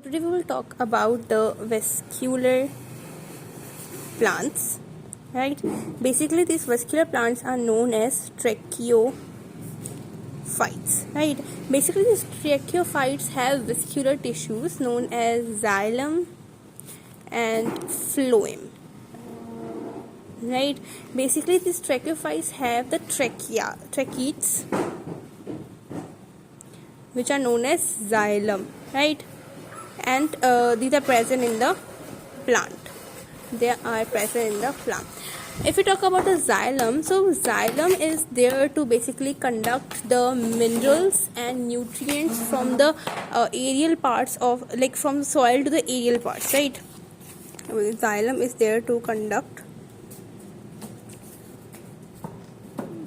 today we will talk about the vascular plants, right? Basically, these vascular plants are known as tracheophytes, right? Basically, these tracheophytes have vascular tissues known as xylem and phloem, right? Basically, these tracheophytes have the tracheates, which are known as xylem, right? And these are present in the plant. They are present in the plant. If we talk about the xylem, so xylem is there to basically conduct the minerals and nutrients from the aerial parts of, like from soil to the aerial parts, right? Xylem is there to conduct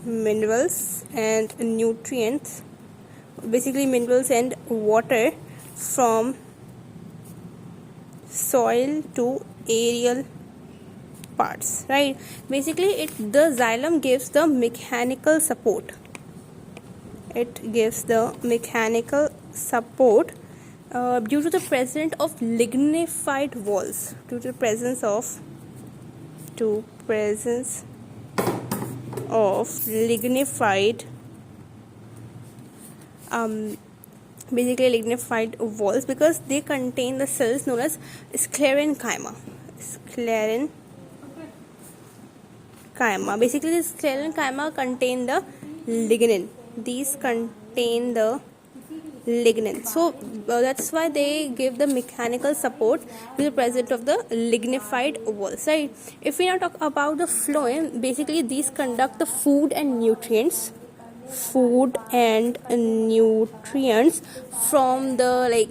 minerals and nutrients, basically minerals and water from soil to aerial parts, right? Basically the xylem gives the mechanical support. It gives the mechanical support due to the presence of lignified walls, due to the presence of lignified basically lignified walls, because they contain the cells known as sclerenchyma. Basically, the sclerenchyma contain the lignin. These contain the lignin. So that's why they give the mechanical support to the presence of the lignified walls, right? If we now talk about the phloem, basically these conduct the food and nutrients from the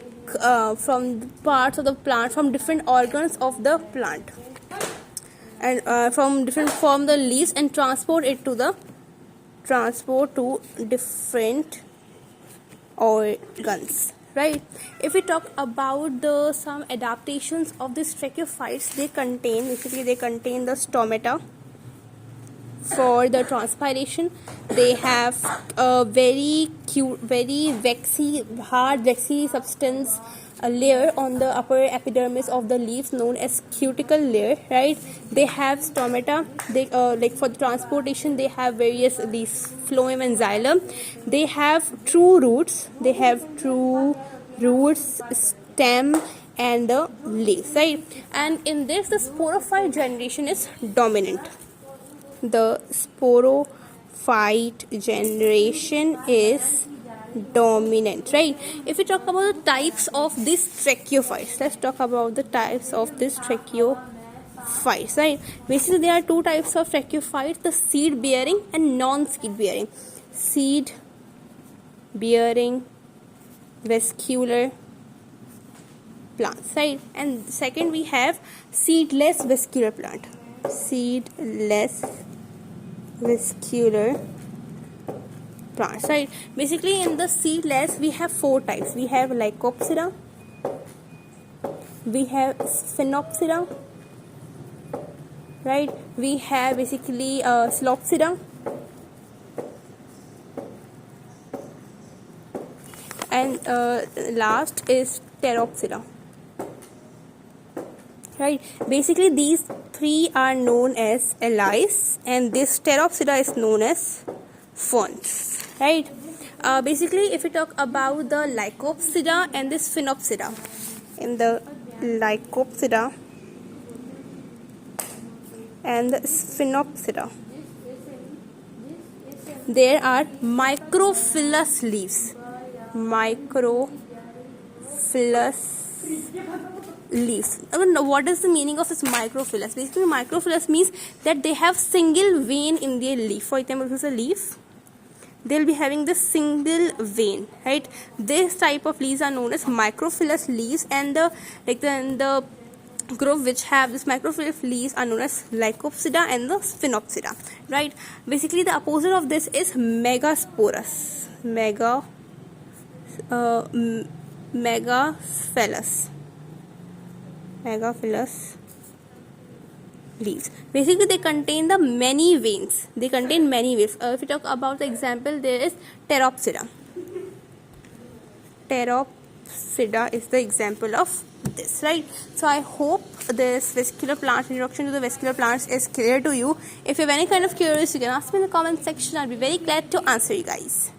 from the parts of the plant, from different organs of the plant, and from the leaves, and transport to different organs, right? If we talk about some adaptations of these tracheophytes, they contain the stomata for the transpiration. They have a very hard waxy substance, a layer on the upper epidermis of the leaves known as cuticle layer, right? They have stomata. They for the transportation they have various these phloem and xylem. They have true roots, stem and the leaves, right? And in this the sporophyte generation is dominant. The sporophyte generation is dominant, right? If we talk about the types of these tracheophytes, let's talk about the types of these tracheophytes, right? Basically, there are two types of tracheophytes: the seed bearing and non-seed bearing. Seed bearing vascular plants, right? And second, we have seedless vascular plant. Seedless vascular plants, right? Basically, in the seedless we have four types. We have Lycopsida, we have Sphenopsida, right? We have basically Slopsida, and last is Pteropsida, right? Basically, these three are known as allies, and this Pteropsida is known as ferns, right? Basically, if we talk about the Lycopsida and the Sphenopsida, in the Lycopsida and the Sphenopsida, there are microphyllous leaves. What is the meaning of this microphyllous? Basically, microphyllous means that they have single vein in their leaf. For example, if it's a leaf, they'll be having this single vein, right? This type of leaves are known as microphyllous leaves, and the group which have this microphyllous leaves are known as Lycopsida and the Sphenopsida, right? Basically, the opposite of this is megasporous, megaphylous leaves. Basically, they contain the many veins. If we talk about the example, there is Pteropsida. Clepsydra is the example of this, right? So I hope this vascular plant, introduction to the vascular plants, is clear to you. If you have any kind of curiosity, you can ask me in the comment section. I'll be very glad to answer you guys.